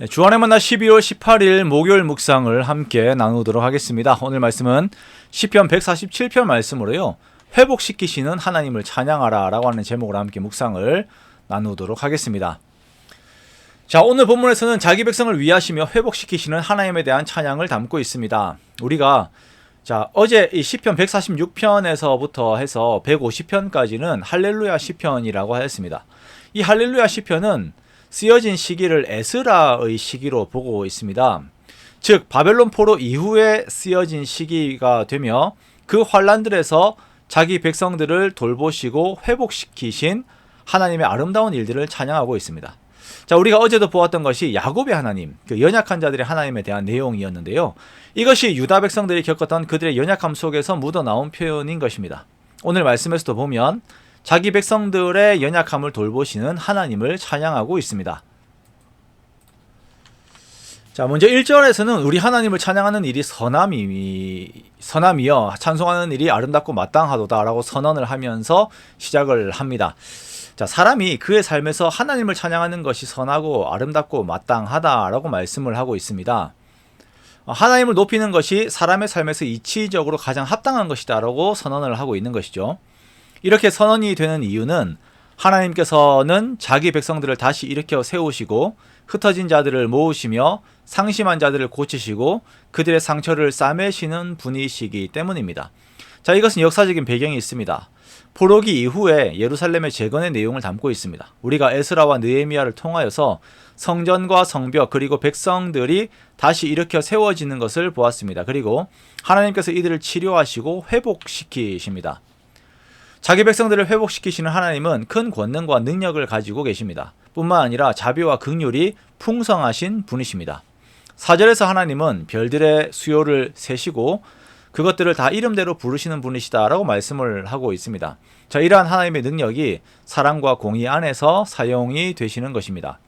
네, 주안의 만나 12월 18일 목요일 묵상을 함께 나누도록 하겠습니다. 오늘 말씀은 시편 147편 말씀으로요. 회복시키시는 하나님을 찬양하라 라고 하는 제목으로 함께 묵상을 나누도록 하겠습니다. 자, 오늘 본문에서는 자기 백성을 위하시며 회복시키시는 하나님에 대한 찬양을 담고 있습니다. 우리가 어제 이 시편 146편에서부터 해서 150편까지는 할렐루야 시편이라고 하였습니다. 이 할렐루야 시편은 쓰여진 시기를 에스라의 시기로 보고 있습니다. 즉 바벨론 포로 이후에 쓰여진 시기가 되며 그 환란들에서 자기 백성들을 돌보시고 회복시키신 하나님의 아름다운 일들을 찬양하고 있습니다. 자, 우리가 어제도 보았던 것이 야곱의 하나님, 그 연약한 자들의 하나님에 대한 내용이었는데요. 이것이 유다 백성들이 겪었던 그들의 연약함 속에서 묻어나온 표현인 것입니다. 오늘 말씀에서도 보면 자기 백성들의 연약함을 돌보시는 하나님을 찬양하고 있습니다. 자, 먼저 1절에서는 우리 하나님을 찬양하는 일이 선함이여 찬송하는 일이 아름답고 마땅하도다 라고 선언을 하면서 시작을 합니다. 자, 사람이 그의 삶에서 하나님을 찬양하는 것이 선하고 아름답고 마땅하다라고 말씀을 하고 있습니다. 하나님을 높이는 것이 사람의 삶에서 이치적으로 가장 합당한 것이다 라고 선언을 하고 있는 것이죠. 이렇게 선언이 되는 이유는 하나님께서는 자기 백성들을 다시 일으켜 세우시고 흩어진 자들을 모으시며 상심한 자들을 고치시고 그들의 상처를 싸매시는 분이시기 때문입니다. 자, 이것은 역사적인 배경이 있습니다. 포로기 이후에 예루살렘의 재건의 내용을 담고 있습니다. 우리가 에스라와 느헤미야를 통하여서 성전과 성벽 그리고 백성들이 다시 일으켜 세워지는 것을 보았습니다. 그리고 하나님께서 이들을 치료하시고 회복시키십니다. 자기 백성들을 회복시키시는 하나님은 큰 권능과 능력을 가지고 계십니다. 뿐만 아니라 자비와 긍휼이 풍성하신 분이십니다. 4절에서 하나님은 별들의 수요를 세시고 그것들을 다 이름대로 부르시는 분이시다라고 말씀을 하고 있습니다. 자, 이러한 하나님의 능력이 사랑과 공의 안에서 사용이 되시는 것입니다.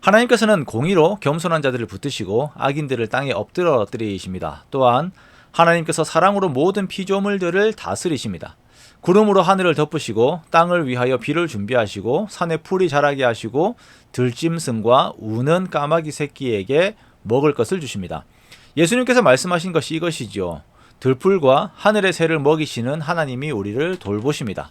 하나님께서는 공의로 겸손한 자들을 붙드시고 악인들을 땅에 엎드러뜨리십니다. 또한 하나님께서 사랑으로 모든 피조물들을 다스리십니다. 구름으로 하늘을 덮으시고 땅을 위하여 비를 준비하시고 산에 풀이 자라게 하시고 들짐승과 우는 까마귀 새끼에게 먹을 것을 주십니다. 예수님께서 말씀하신 것이 이것이죠. 들풀과 하늘의 새를 먹이시는 하나님이 우리를 돌보십니다.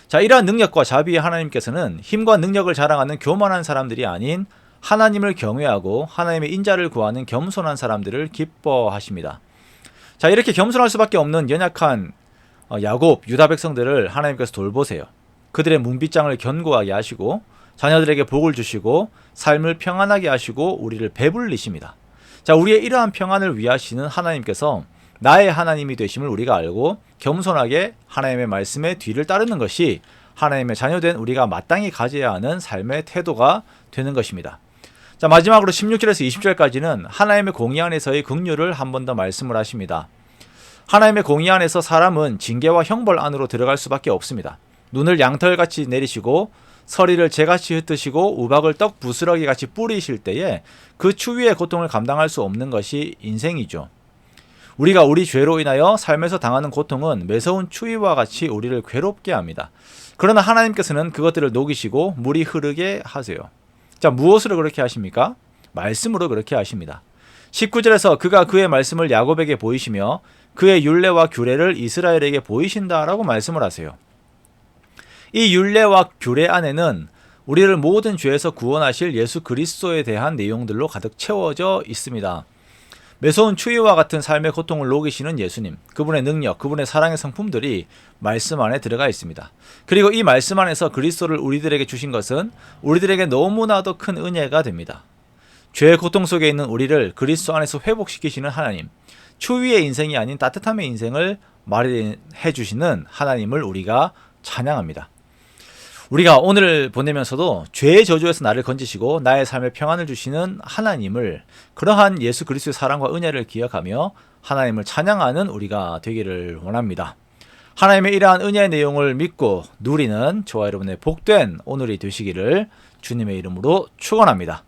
자, 이러한 능력과 자비의 하나님께서는 힘과 능력을 자랑하는 교만한 사람들이 아닌 하나님을 경외하고 하나님의 인자를 구하는 겸손한 사람들을 기뻐하십니다. 자, 이렇게 겸손할 수밖에 없는 연약한 야곱, 유다 백성들을 하나님께서 돌보세요. 그들의 문빗장을 견고하게 하시고 자녀들에게 복을 주시고 삶을 평안하게 하시고 우리를 배불리십니다. 자, 우리의 이러한 평안을 위하시는 하나님께서 나의 하나님이 되심을 우리가 알고 겸손하게 하나님의 말씀에 뒤를 따르는 것이 하나님의 자녀된 우리가 마땅히 가져야 하는 삶의 태도가 되는 것입니다. 자, 마지막으로 16절에서 20절까지는 하나님의 공의 안에서의 긍휼을 한 번 더 말씀을 하십니다. 하나님의 공의 안에서 사람은 징계와 형벌 안으로 들어갈 수밖에 없습니다. 눈을 양털같이 내리시고 서리를 재같이 흩으시고 우박을 떡 부스러기같이 뿌리실 때에 그 추위의 고통을 감당할 수 없는 것이 인생이죠. 우리가 우리 죄로 인하여 삶에서 당하는 고통은 매서운 추위와 같이 우리를 괴롭게 합니다. 그러나 하나님께서는 그것들을 녹이시고 물이 흐르게 하세요. 자, 무엇으로 그렇게 하십니까? 말씀으로 그렇게 하십니다. 19절에서 그가 그의 말씀을 야곱에게 보이시며 그의 율례와 규례를 이스라엘에게 보이신다라고 말씀을 하세요. 이 율례와 규례 안에는 우리를 모든 죄에서 구원하실 예수 그리스도에 대한 내용들로 가득 채워져 있습니다. 매서운 추위와 같은 삶의 고통을 녹이시는 예수님, 그분의 능력, 그분의 사랑의 성품들이 말씀 안에 들어가 있습니다. 그리고 이 말씀 안에서 그리스도를 우리들에게 주신 것은 우리들에게 너무나도 큰 은혜가 됩니다. 죄의 고통 속에 있는 우리를 그리스도 안에서 회복시키시는 하나님, 추위의 인생이 아닌 따뜻함의 인생을 마련해 주시는 하나님을 우리가 찬양합니다. 우리가 오늘을 보내면서도 죄의 저주에서 나를 건지시고 나의 삶에 평안을 주시는 하나님을, 그러한 예수 그리스도의 사랑과 은혜를 기억하며 하나님을 찬양하는 우리가 되기를 원합니다. 하나님의 이러한 은혜의 내용을 믿고 누리는 저와 여러분의 복된 오늘이 되시기를 주님의 이름으로 축원합니다.